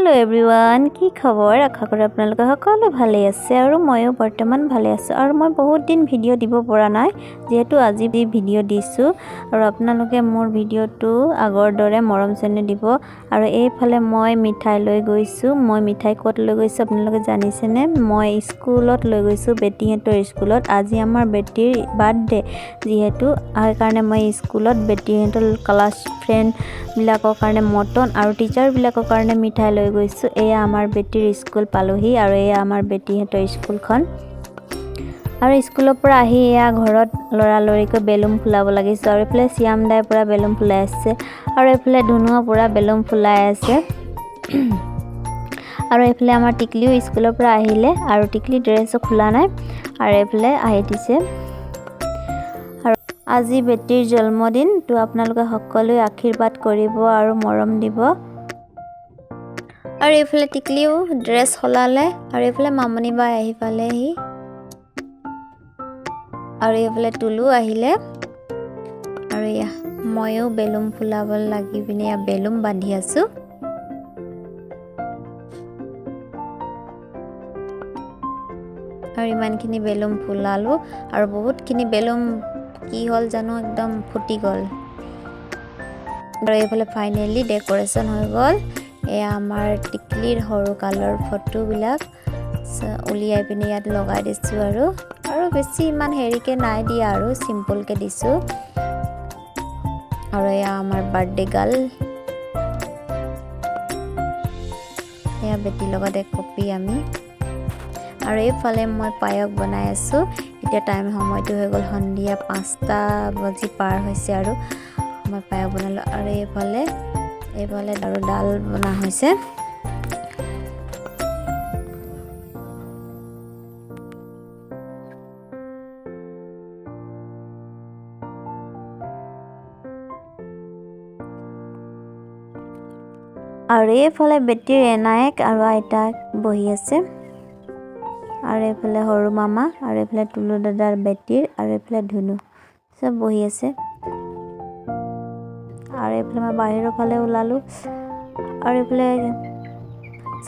Hello everyone की खबर आशा करो आपनालोके सकलो भाले आछे आरो मयो बर्तमान भाले आछो आरो मैं बहुत दिन भिडिओ दिबो পৰা নাই जेहेतु আজি भिडिओ दिसु आरो आपनालोके मोर भिडिओটো आगर दरे मरम सेने दिबो आरो एफाले मैं मिठाई লৈ গৈছো मैं मिठाई कत লৈ গৈছো आपनालोके जानिसेने मैं स्कुলত লৈ গৈছো बेटीहेतर स्कुলত আজি आमार बेटीर बार्थडे जेहेतु आर कारणे मैं स्कुলত बेटीहेतर क्लास फ्रेंड बिलाকৰ কাৰণে मटन आरो टीचर बिलाকৰ কাৰণে मिठाई লৈ গৈছো এয়া আমাৰ বেটিৰ স্কুল পালোহি আৰু এয়া আমাৰ বেটিহেতৰ স্কুলখন আৰু স্কুলৰ পৰা আহি এয়া ঘৰত লৰা লৰিকৈ বেলুন ফুলাব লাগিছে আৰু এফালে শ্যাম দাই পৰা বেলুন ফুলাই আছে আৰু এফালে ধুনুৱা পৰা বেলুন ফুলাই আছে আৰু এফালে আমাৰ টিকলিও স্কুলৰ পৰা আহিলে আৰু টিকলি ড্ৰেছ খোলা নাই আৰু এফালে আহি দিছে আজি বেটিৰ জন্মদিন তো আপোনালোকে সকলোৱে আশীৰ্বাদ কৰিব আৰু মৰম দিব আৰু এফালে টিকলিও ড্ৰেছ হলালে আৰু এফালে মামনি বাই আহি পালেহি আৰু এফালে তুলু আহিলে আৰু ইয়া ময়ো বেলুন ফুলাব লাগি পিনে বেলুন বান্ধি আছো আৰু ইমানখিনি বেলুন ফুলালো আৰু বহুতখিনি বেলুন কি হল জানো একদম ফুটি গল আৰু এফালে ফাইনালি ডেকোৰেশন হৈ গল এয়া আমাৰ টিকলিৰ হৰু কালৰ ফটো বিলাক উলিয়াই পিনে ইয়াত লগাই দিছো আৰু বেছি ইমান হেৰিকে নাই দিয়া আৰু সিম্পল কে দিছো আৰু এয়া আমাৰ বাৰ্থডে গাল এয়া বেটি লগত এক কপি আমি আৰু এইফালে মই পায়ক বনাই আছো এতিয়া টাইম সময়টো হৈ গল সন্ধিয়া 5টা বাজি পাৰ হৈছে আৰু মই পায়ক বনালো আৰু এইফালে আৰু ডাল বনা হৈছে আৰু এইফালে বেটিৰ এনায়েক আৰু আইতাক বহি আছে আৰু এফালে হৰু মামা আৰু এফালে তুলু দাদাৰ বেটিৰ আৰু এফালে ধুনু সব বহি আছে আৰু এফালে মই বাহিৰৰ ফালে ওলালো আৰু এফালে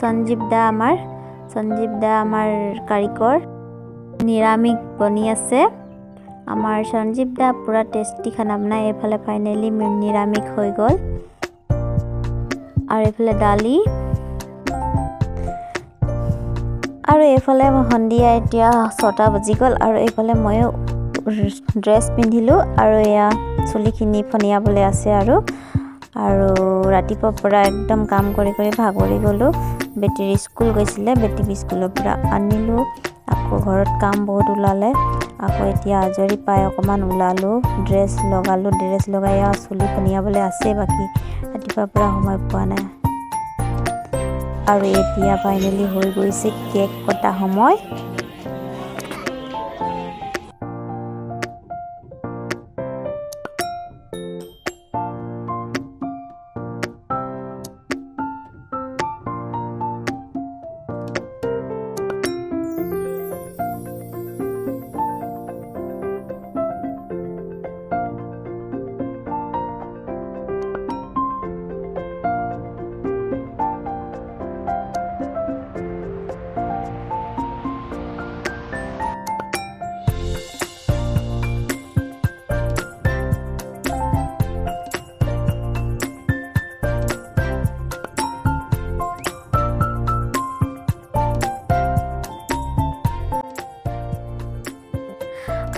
সঞ্জীৱ দা আমাৰ কাৰিকৰ নিৰামিক বনি আছে আমাৰ সঞ্জীৱ দা পুৰা টেস্টি খানা বনাই এফালে ফাইনালি নিৰামিক হৈ গল আৰু এফালে ডালি আৰু এফালে সন্ধিয়া এতিয়া 6টা বাজি গল আৰু এফালে মই ড্ৰেছ পিন্ধিলো আৰু এয়া চুলিখিনি ফনিয়াবলে আছে আৰু ৰাতিপুৱাৰ পৰা একদম কাম কৰি ভাগৰি গলো বেটিৰ স্কুল গৈছিলে বেটি স্কুলৰ পৰা আনিলো আকৌ ঘৰত কাম বহুত ওলালে আকৌ এতিয়া আজৰি পাই অকমান ওলালো ড্ৰেছ লগাই চুলি ফনিয়াবলে আছে বাকি ৰাতিপুৱাৰ পৰা সময় পোৱা নাই আৰু এতিয়া ফাইনালি হৈ গৈছে কেক কটা সময়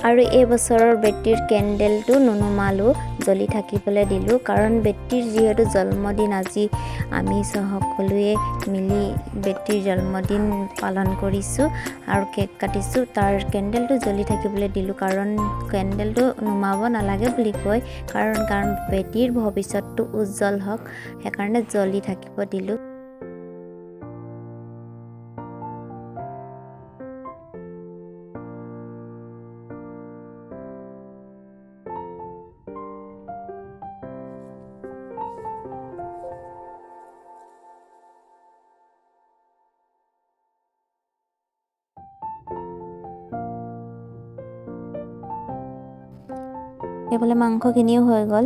আৰু এই বছৰৰ বেটিৰ কেন্ডেলটো নুনুমালো জ্বলি থাকিবলৈ দিলো কাৰণ বেটিৰ যেহেতু জন্মদিন আজি আমি সকলোৱে মিলি বেটিৰ জন্মদিন পালন কৰিছো আৰু কেক কাটিছো তাৰ কেন্ডেলটো জ্বলি থাকিবলৈ দিলো কাৰণ কেন্ডেলটো নুমাব নালাগে বুলি কয় কাৰণ বেটিৰ ভৱিষ্যতটো উজ্জ্বল হওক সেইকাৰণে জ্বলি থাকিব দিলো এফালে মাংসখিনিও হৈ গল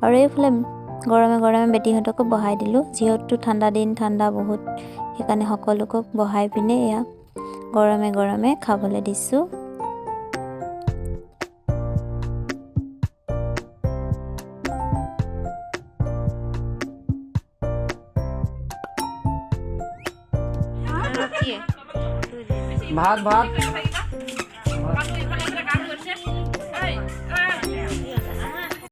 আৰু এফালে গৰমে গৰমে বেটিহঁতকো বহাই দিলোঁ, যিহেতু ঠাণ্ডা দিন, ঠাণ্ডা বহুত, সেইকাৰণে সকলোকক বহাই পিনে এয়া গৰমে গৰমে খাবলৈ দিছোঁ। ভাত